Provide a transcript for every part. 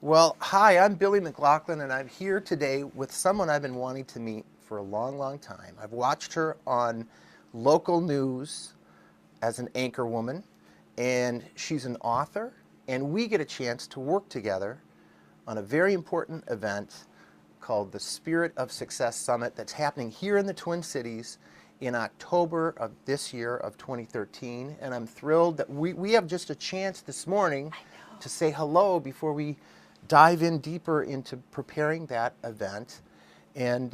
Well, hi, I'm Billy McLaughlin, and I'm here today with someone I've been wanting to meet for a long, long time. I've watched her on local news as an anchor woman, and she's an author, and we get a chance to work together on a very important event called the Spirit of Success Summit that's happening here in the Twin Cities in October of this year of 2013. And I'm thrilled that we have just a chance this morning to say hello before we dive in deeper into preparing that event. And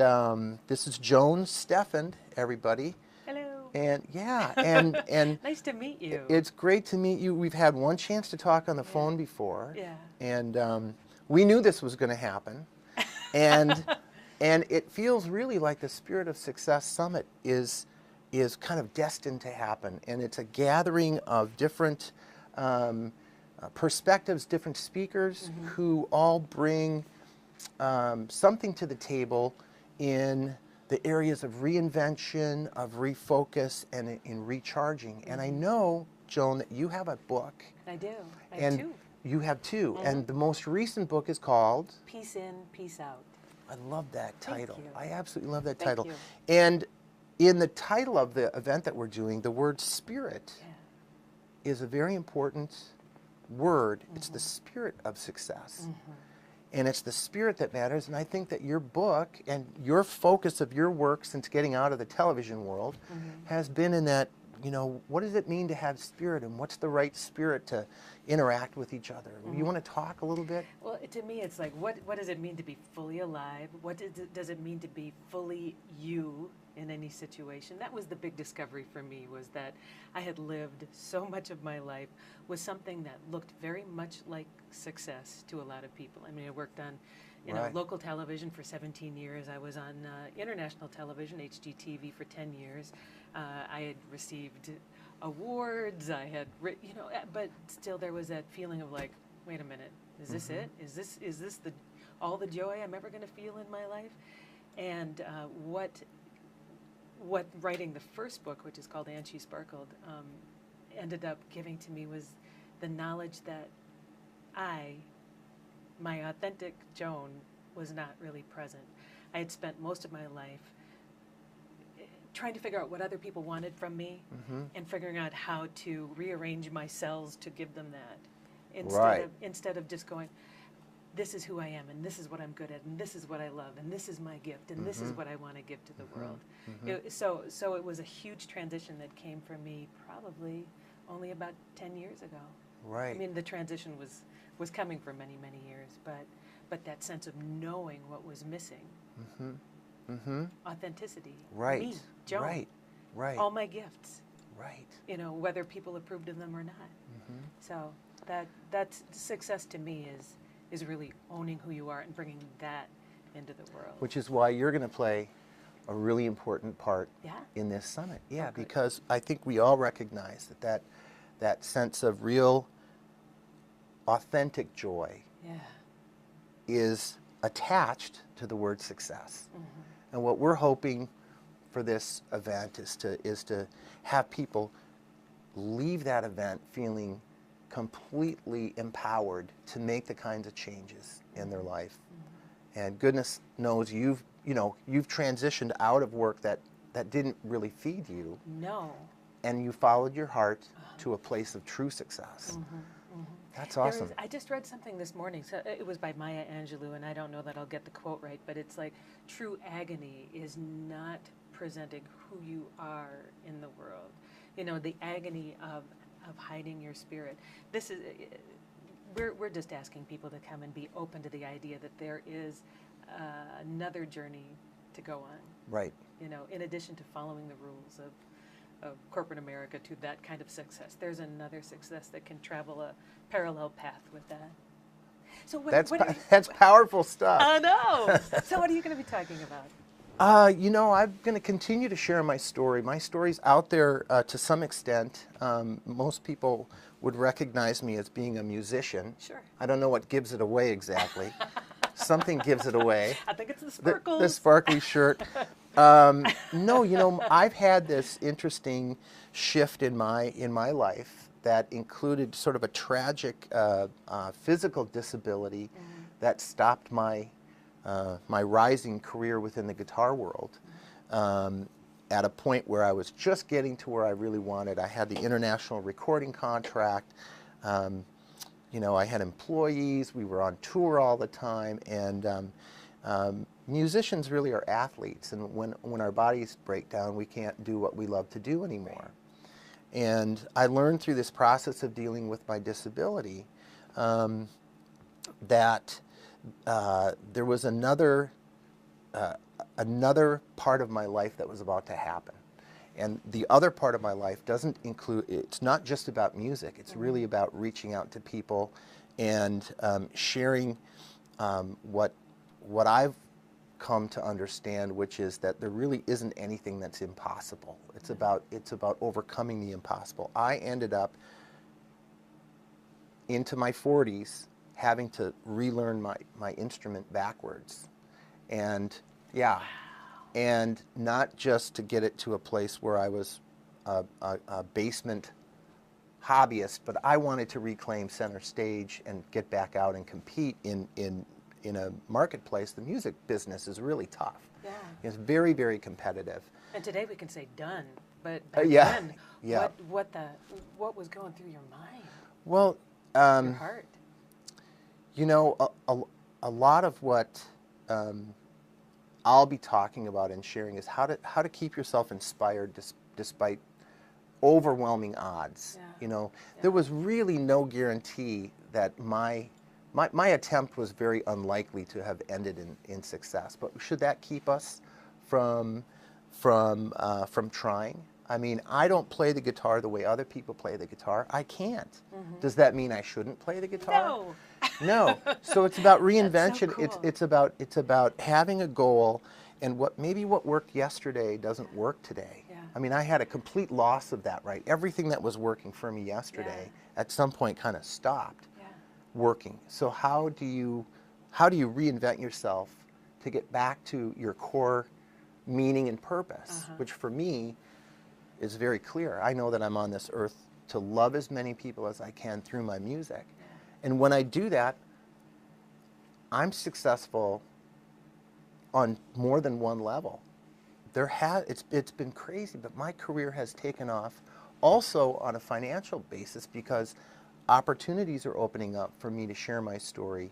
this is Joan Steffand, everybody. Hello. And yeah, and Nice to meet you. it's great to meet you. We've had one chance to talk on the phone before, Yeah. and we knew this was going to happen, and and it feels really like the Spirit of Success Summit is kind of destined to happen, and it's a gathering of different perspectives, different speakers who all bring something to the table in the areas of reinvention, of refocus, and in recharging. And I know, Joan, that you have a book. I do. I have And two. you have two. And the most recent book is called? Peace in, peace out. I love that Thank title. you. I absolutely love that Thank title. you. And in the title of the event that we're doing, the word spirit Yeah. is a very important word. It's the spirit of success. And it's the spirit that matters. And I think that your book and your focus of your work since getting out of the television world has been in that, you know, what does it mean to have spirit and what's the right spirit to interact with each other? You want to talk a little bit? Well, to me, it's like, what does it mean to be fully alive? What does it mean to be fully you in any situation? That was the big discovery for me, was that I had lived so much of my life with something that looked very much like success to a lot of people. I mean, I worked on Right. local television for 17 years. I was on international television, HGTV, for 10 years. I had received awards. I had, but still there was that feeling of like, wait a minute, is this it? Is this all the joy I'm ever going to feel in my life? And what writing the first book, which is called And She Sparkled, ended up giving to me was the knowledge that my authentic Joan, was not really present. I had spent most of my life trying to figure out what other people wanted from me and figuring out how to rearrange my cells to give them that Right. instead of just going, this is who I am, and this is what I'm good at, and this is what I love, and this is my gift, and this is what I want to give to the world. So it was a huge transition that came for me probably only about 10 years ago. Right. I mean, the transition was coming for many, many years, but that sense of knowing what was missing, authenticity, Right. me, Joan, Right. Right. all my gifts, Right. whether people approved of them or not. So that's success to me is really owning who you are and bringing that into the world. Which is why you're going to play a really important part Yeah. in this summit. Oh, Yeah, good. because I think we all recognize that sense of real, authentic joy Yeah. is attached to the word success. And what we're hoping for this event is to have people leave that event feeling completely empowered to make the kinds of changes in their life. And goodness knows you've transitioned out of work that didn't really feed you, No. and you followed your heart to a place of true success. That's awesome. I just read something this morning. So it was by Maya Angelou, and I don't know that I'll get the quote right, but it's like, true agony is not presenting who you are in the world. The agony of hiding your spirit. This is, we're just asking people to come and be open to the idea that there is another journey to go on. Right. In addition to following the rules of corporate America to that kind of success, there's another success that can travel a parallel path with that. So That's powerful stuff. I know. So what are you going to be talking about? I'm going to continue to share my story. My story's out there to some extent. Most people would recognize me as being a musician. Sure. I don't know what gives it away exactly. Something gives it away. I think it's the sparkles. The sparkly shirt. No, I've had this interesting shift in my life that included sort of a tragic physical disability that stopped my my rising career within the guitar world. At a point where I was just getting to where I really wanted. I had the international recording contract. You know, I had employees. We were on tour all the time, and musicians really are athletes. And when our bodies break down, we can't do what we love to do anymore. And I learned through this process of dealing with my disability that there was another part of my life that was about to happen. And the other part of my life doesn't include, it's not just about music, it's really about reaching out to people and sharing what I've come to understand, which is that there really isn't anything that's impossible. It's about overcoming the impossible. I ended up into my 40s having to relearn my instrument backwards. And yeah, and not just to get it to a place where I was a basement hobbyist, but I wanted to reclaim center stage and get back out and compete in a marketplace. The music business is really tough. Yeah. It's very, very competitive. And today we can say done, but back Yeah, then, yeah. what was going through your mind? Well, Your heart? you know, a lot of what I'll be talking about and sharing is how to keep yourself inspired despite overwhelming odds. Yeah. You know, there was really no guarantee that my attempt was very unlikely to have ended in success. But should that keep us from trying? I mean, I don't play the guitar the way other people play the guitar. I can't. Does that mean I shouldn't play the guitar? No. No. So it's about reinvention. That's so cool. It's about having a goal, and maybe what worked yesterday doesn't work today. Yeah. I mean, I had a complete loss of that, right? Everything that was working for me yesterday at some point kind of stopped working. So how do you reinvent yourself to get back to your core meaning and purpose, which for me is very clear. I know that I'm on this earth to love as many people as I can through my music. And when I do that, I'm successful on more than one level. It's been crazy, but my career has taken off also on a financial basis because opportunities are opening up for me to share my story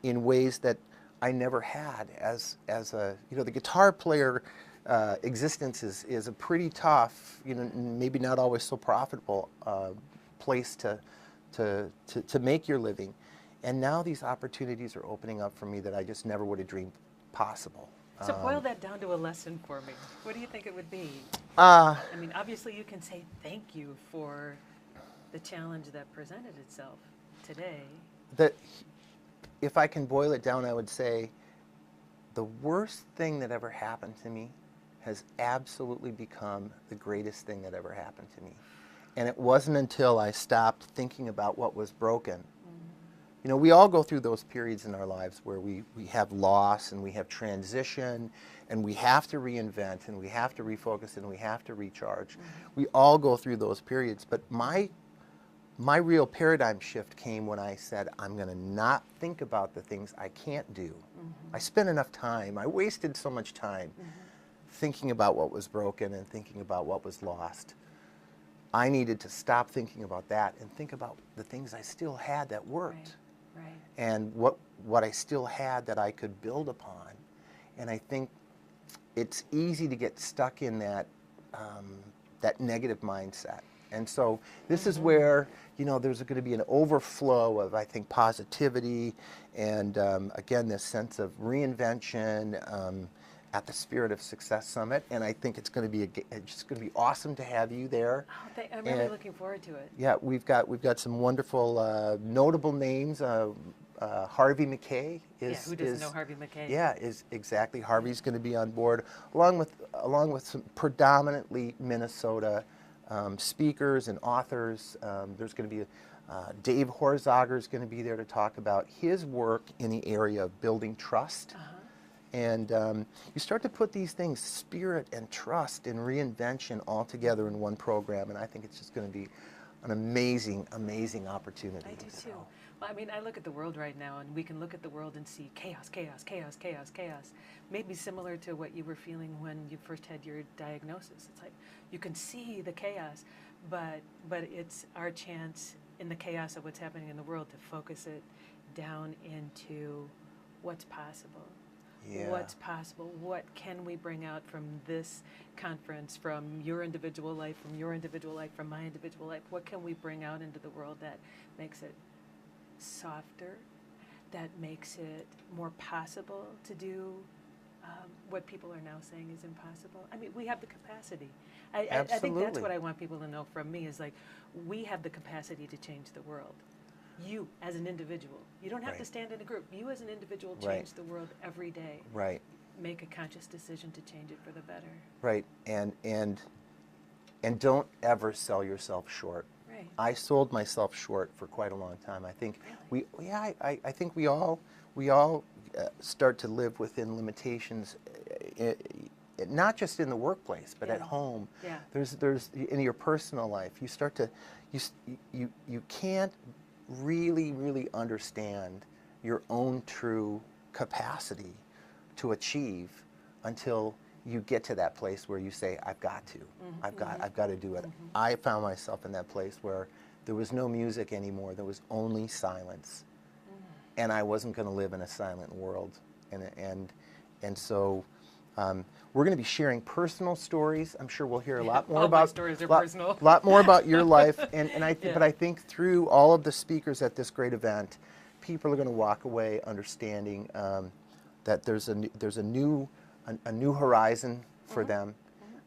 in ways that I never had as a, you know, the guitar player existence is a pretty tough, you know, maybe not always so profitable place to make your living. And now these opportunities are opening up for me that I just never would have dreamed possible. So boil that down to a lesson for me. What do you think it would be? I mean, obviously you can say thank you for the challenge that presented itself today. That if I can boil it down, I would say the worst thing that ever happened to me has absolutely become the greatest thing that ever happened to me. And it wasn't until I stopped thinking about what was broken. You know, we all go through those periods in our lives where we have loss and we have transition and we have to reinvent and we have to refocus and we have to recharge. We all go through those periods. But my real paradigm shift came when I said, I'm going to not think about the things I can't do. I spent enough time. I wasted so much time thinking about what was broken and thinking about what was lost. I needed to stop thinking about that and think about the things I still had that worked. Right. And what I still had that I could build upon. And I think it's easy to get stuck in that negative mindset. And so this is where, you know, there's going to be an overflow of, I think, positivity and, again, this sense of reinvention at the Spirit of Success Summit. And I think it's going to be just going to be awesome to have you there. Oh, I'm really looking forward to it. Yeah, we've got some wonderful, notable names. Harvey McKay is. Who doesn't know Harvey McKay? Yeah, is exactly. Harvey's going to be on board, along with some predominantly Minnesota speakers and authors. There's going to be Dave Horzager is going to be there to talk about his work in the area of building trust. And you start to put these things, spirit and trust and reinvention, all together in one program. And I think it's just going to be an amazing, amazing opportunity. I do So, too. Well, I mean, I look at the world right now, and we can look at the world and see chaos, chaos, chaos, chaos, chaos. Maybe similar to what you were feeling when you first had your diagnosis. It's like you can see the chaos, but it's our chance in the chaos of what's happening in the world to focus it down into what's possible. yeah. What's possible? What can we bring out from this conference, from your individual life, from your individual life, from my individual life? What can we bring out into the world that makes it softer, that makes it more possible to do what people are now saying is impossible? I mean, we have the capacity. I think that's Absolutely. what I want people to know from me is like, we have the capacity to change the world. You as an individual. You don't have to Right. stand in a group. You as an individual Right. change the world every day. Right. Make a conscious decision to change it for the better. Right. And don't ever sell yourself short. Right. I sold myself short for quite a long time. I think Really? I think we all start to live within limitations, not just in the workplace, but Yeah. at home. Yeah. There's in your personal life. You start to you can't really understand your own true capacity to achieve until you get to that place where you say, I've got to. I've got to do it. I found myself in that place where there was no music anymore. There was only silence. And I wasn't going to live in a silent world. And so we're going to be sharing personal stories. I'm sure we'll hear a lot more All my about stories are lot, personal. lot more about your life. And Yeah. but I think through all of the speakers at this great event, people are going to walk away understanding that there's a new horizon for them,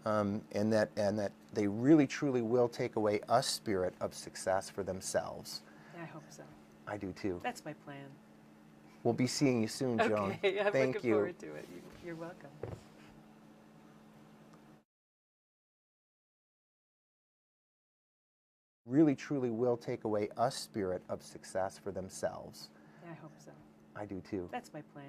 and that they really truly will take away a spirit of success for themselves. I hope so. I do too. That's my plan. We'll be seeing you soon, Joan. Okay, I'm Thank looking you. forward to it. You're welcome. Really truly will take away a spirit of success for themselves. I hope so. I do too. That's my plan.